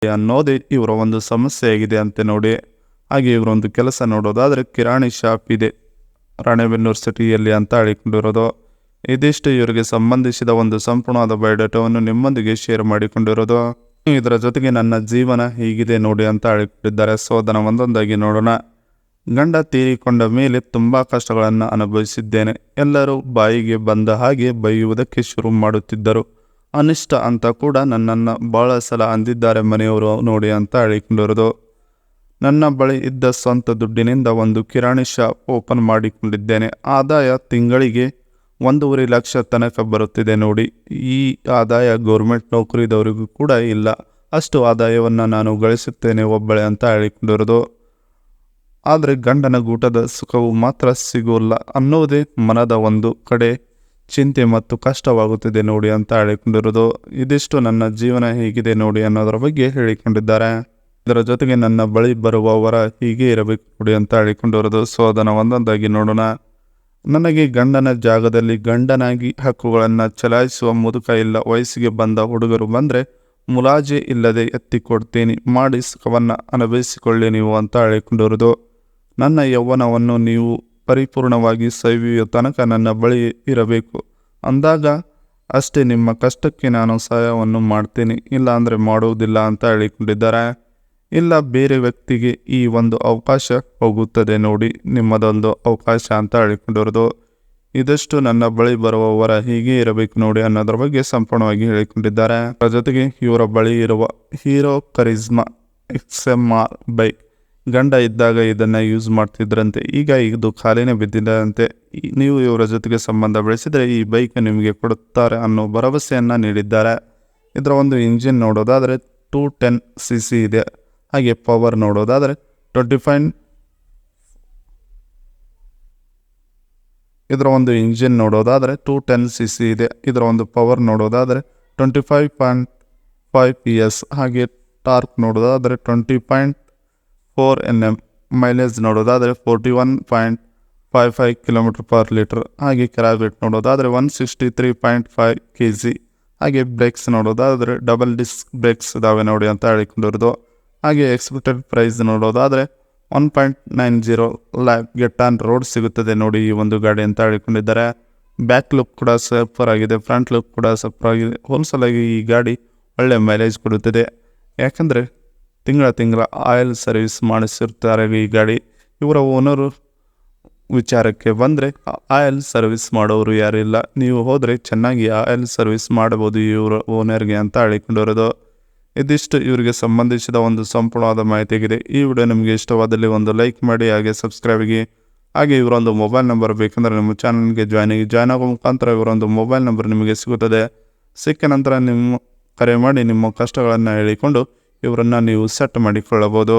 ಅನ್ನೋದೇ ಇವರ ಒಂದು ಸಮಸ್ಯೆಯಾಗಿದೆ ಅಂತೆ ನೋಡಿ. ಹಾಗೆ ಇವರೊಂದು ಕೆಲಸ ನೋಡೋದಾದರೆ ಕಿರಾಣಿ ಶಾಪ್ ಇದೆ ರಾಣೆಬೆನ್ನೂರು ಸಿಟಿಯಲ್ಲಿ ಅಂತ ಹೇಳಿಕೊಂಡಿರೋದು. ಇದಿಷ್ಟು ಇವರಿಗೆ ಸಂಬಂಧಿಸಿದ ಒಂದು ಸಂಪೂರ್ಣವಾದ ಬಯೋಡೇಟಾವನ್ನು ನಿಮ್ಮೊಂದಿಗೆ ಶೇರ್ ಮಾಡಿಕೊಂಡಿರೋದು. ಇದರ ಜೊತೆಗೆ ನನ್ನ ಜೀವನ ಹೀಗಿದೆ ನೋಡಿ ಅಂತ ಹೇಳಿಕೊಂಡಿದ್ದಾರೆ. ಸೊ ಅದನ್ನು ಒಂದೊಂದಾಗಿ ನೋಡೋಣ. ಗಂಡ ತೀರಿಕೊಂಡ ಮೇಲೆ ತುಂಬ ಕಷ್ಟಗಳನ್ನು ಅನುಭವಿಸಿದ್ದೇನೆ. ಎಲ್ಲರೂ ಬಾಯಿಗೆ ಬಂದ ಹಾಗೆ ಬೈಯುವುದಕ್ಕೆ ಶುರು ಮಾಡುತ್ತಿದ್ದರು. ಅನಿಷ್ಟ ಅಂತ ಕೂಡ ನನ್ನನ್ನು ಬಹಳ ಸಲ ಅಂದಿದ್ದಾರೆ ಮನೆಯವರು ನೋಡಿ ಅಂತ ಹೇಳಿಕೊಂಡಿರೋದು. ನನ್ನ ಬಳಿ ಇದ್ದ ಸ್ವಂತ ದುಡ್ಡಿನಿಂದ ಒಂದು ಕಿರಾಣಿ ಶಾಪ್ ಓಪನ್ ಮಾಡಿಕೊಂಡಿದ್ದೇನೆ. ಆದಾಯ ತಿಂಗಳಿಗೆ 1.5 ಲಕ್ಷ ತನಕ ಬರುತ್ತಿದೆ ನೋಡಿ. ಈ ಆದಾಯ ಗೌರ್ಮೆಂಟ್ ನೌಕರಿದವರಿಗೂ ಕೂಡ ಇಲ್ಲ. ಅಷ್ಟು ಆದಾಯವನ್ನು ನಾನು ಗಳಿಸುತ್ತೇನೆ ಒಬ್ಬಳೆ ಅಂತ ಹೇಳಿಕೊಂಡಿರೋದು. ಆದರೆ ಗಂಡನ ಗೂಟದ ಸುಖವು ಮಾತ್ರ ಸಿಗೋಲ್ಲ ಅನ್ನೋದೇ ಮನದ ಒಂದು ಕಡೆ ಚಿಂತೆ ಮತ್ತು ಕಷ್ಟವಾಗುತ್ತಿದೆ ನೋಡಿ ಅಂತ ಹೇಳಿಕೊಂಡಿರೋದು. ಇದಿಷ್ಟು ನನ್ನ ಜೀವನ ಹೇಗಿದೆ ನೋಡಿ ಅನ್ನೋದರ ಬಗ್ಗೆ ಹೇಳಿಕೊಂಡಿದ್ದಾರೆ. ಇದರ ಜೊತೆಗೆ ನನ್ನ ಬಳಿ ಬರುವವರ ಹೀಗೆ ಇರಬೇಕು ನೋಡಿ ಅಂತ ಹೇಳಿಕೊಂಡಿರೋದು. ಸೊ ಅದನ್ನು ಒಂದೊಂದಾಗಿ ನೋಡೋಣ. ನನಗೆ ಗಂಡನ ಜಾಗದಲ್ಲಿ ಗಂಡನಾಗಿ ಹಕ್ಕುಗಳನ್ನು ಚಲಾಯಿಸುವ ಮುದುಕ ಇಲ್ಲ. ವಯಸ್ಸಿಗೆ ಬಂದ ಹುಡುಗರು ಬಂದರೆ ಮುಲಾಜೆ ಇಲ್ಲದೆ ಎತ್ತಿಕೊಡ್ತೀನಿ, ಮಾಡಿ ಸುಖವನ್ನು ಅನುಭವಿಸಿಕೊಳ್ಳಿ ನೀವು ಅಂತ ಹೇಳಿಕೊಂಡಿರೋದು. ನನ್ನ ಯೌವನವನ್ನು ನೀವು ಪರಿಪೂರ್ಣವಾಗಿ ಸವಿಯುವ ತನಕ ನನ್ನ ಬಳಿ ಇರಬೇಕು ಅಂದಾಗ ಅಷ್ಟೇ ನಿಮ್ಮ ಕಷ್ಟಕ್ಕೆ ನಾನು ಸಹಾಯವನ್ನು ಮಾಡ್ತೀನಿ, ಇಲ್ಲ ಅಂದರೆ ಮಾಡುವುದಿಲ್ಲ ಅಂತ ಹೇಳಿಕೊಂಡಿದ್ದಾರೆ. ಇಲ್ಲ ಬೇರೆ ವ್ಯಕ್ತಿಗೆ ಈ ಒಂದು ಅವಕಾಶ ಹೋಗುತ್ತದೆ ನೋಡಿ, ನಿಮ್ಮದೊಂದು ಅವಕಾಶ ಅಂತ ಹೇಳಿಕೊಂಡಿರೋದು. ಇದಷ್ಟು ನನ್ನ ಬಳಿ ಬರುವವರ ಹೀಗೆ ಇರಬೇಕು ನೋಡಿ ಅನ್ನೋದ್ರ ಬಗ್ಗೆ ಸಂಪೂರ್ಣವಾಗಿ ಹೇಳಿಕೊಂಡಿದ್ದಾರೆ. ಅದರ ಜೊತೆಗೆ ಇವರ ಬಳಿ ಇರುವ ಹೀರೋ ಕರಿಜ್ಮಾ XMR ಬೈಕ್ ಗಂಡ ಇದ್ದಾಗ ಇದನ್ನು ಯೂಸ್ ಮಾಡ್ತಿದ್ರಂತೆ. ಈಗ ಇದು ಖಾಲಿನೇ ಬಿದ್ದಿದ್ದಂತೆ. ನೀವು ಇವರ ಜೊತೆಗೆ ಸಂಬಂಧ ಬೆಳೆಸಿದರೆ ಈ ಬೈಕ್ ನಿಮಗೆ ಕೊಡುತ್ತಾರೆ ಅನ್ನೋ ಭರವಸೆಯನ್ನು ನೀಡಿದ್ದಾರೆ. ಇದರ ಒಂದು ಇಂಜಿನ್ ನೋಡೋದಾದರೆ 210cc ಇದೆ. ಹಾಗೆ ಪವರ್ ನೋಡೋದಾದರೆ 25 ಇದರ ಒಂದು ಇಂಜಿನ್ ನೋಡೋದಾದರೆ 210cc ಇದೆ. ಇದರ ಒಂದು ಪವರ್ ನೋಡೋದಾದರೆ 25.5 PS. ಹಾಗೆ ಟಾರ್ಕ್ ನೋಡೋದಾದರೆ 20.4 Nm. ಮೈಲೇಜ್ ನೋಡೋದಾದರೆ 41.55 km/L. ಹಾಗೆ ಕ್ಯಾಬ್ಲೆಟ್ ನೋಡೋದಾದರೆ 163.5 kg. ಹಾಗೆ ಬ್ರೇಕ್ಸ್ ನೋಡೋದಾದರೆ ಡಬಲ್ ಡಿಸ್ಕ್ ಬ್ರೇಕ್ಸ್ ಇದಾವೆ ನೋಡಿ ಅಂತ ಹೇಳಿಕೊಂಡಿರೋದು. ಹಾಗೆ ಎಕ್ಸ್ಪೆಕ್ಟೆಡ್ ಪ್ರೈಸ್ ನೋಡೋದಾದರೆ 1.90 lakh ಗೆಟ್ ಆನ್ ರೋಡ್ ಸಿಗುತ್ತದೆ ನೋಡಿ ಈ ಒಂದು ಗಾಡಿ ಅಂತ ಹೇಳಿಕೊಂಡಿದ್ದಾರೆ. ಬ್ಯಾಕ್ ಲುಕ್ ಕೂಡ ಸೂಪರ್ ಆಗಿದೆ, ಫ್ರಂಟ್ ಲುಕ್ ಕೂಡ ಸೂಪರ್ ಆಗಿದೆ. ಹೋಲ್ಸೇಲಾಗಿ ಈ ಗಾಡಿ ಒಳ್ಳೆ ಮೈಲೇಜ್ ಕೊಡುತ್ತದೆ. ಯಾಕಂದರೆ ತಿಂಗಳ ಆಯಿಲ್ ಸರ್ವಿಸ್ ಮಾಡಿಸಿರ್ತಾರೆ ಈ ಗಾಡಿ. ಇವರ ಓನರು ವಿಚಾರಕ್ಕೆ ಬಂದರೆ ಆಯಿಲ್ ಸರ್ವಿಸ್ ಮಾಡೋರು ಯಾರಿಲ್ಲ. ನೀವು ಹೋದರೆ ಚೆನ್ನಾಗಿ ಆಯಿಲ್ ಸರ್ವಿಸ್ ಮಾಡಬಹುದು ಇವರ ಓನರ್ಗೆ ಅಂತ ಹೇಳಿಕೊಂಡಿರೋದು. ಇದಿಷ್ಟು ಇವರಿಗೆ ಸಂಬಂಧಿಸಿದ ಒಂದು ಸಂಪೂರ್ಣವಾದ ಮಾಹಿತಿಯಾಗಿದೆ. ಈ ವಿಡಿಯೋ ನಿಮಗೆ ಇಷ್ಟವಾದಲ್ಲಿ ಒಂದು ಲೈಕ್ ಮಾಡಿ, ಹಾಗೆ ಸಬ್ಸ್ಕ್ರೈಬ್ ಆಗಿ. ಹಾಗೆ ಇವರೊಂದು ಮೊಬೈಲ್ ನಂಬರ್ ಬೇಕಂದರೆ ನಿಮ್ಮ ಚಾನಲ್ಗೆ ಜಾಯ್ನ್ ಆಗೋ ಮುಖಾಂತರ ಇವರೊಂದು ಮೊಬೈಲ್ ನಂಬರ್ ನಿಮಗೆ ಸಿಗುತ್ತದೆ. ಸಿಕ್ಕ ನಂತರ ನಿಮ್ಮ ಕರೆ ಮಾಡಿ ನಿಮ್ಮ ಕಷ್ಟಗಳನ್ನು ಹೇಳಿಕೊಂಡು ಇವರನ್ನು ನೀವು ಸೆಟ್ ಮಾಡಿಕೊಳ್ಳಬಹುದು.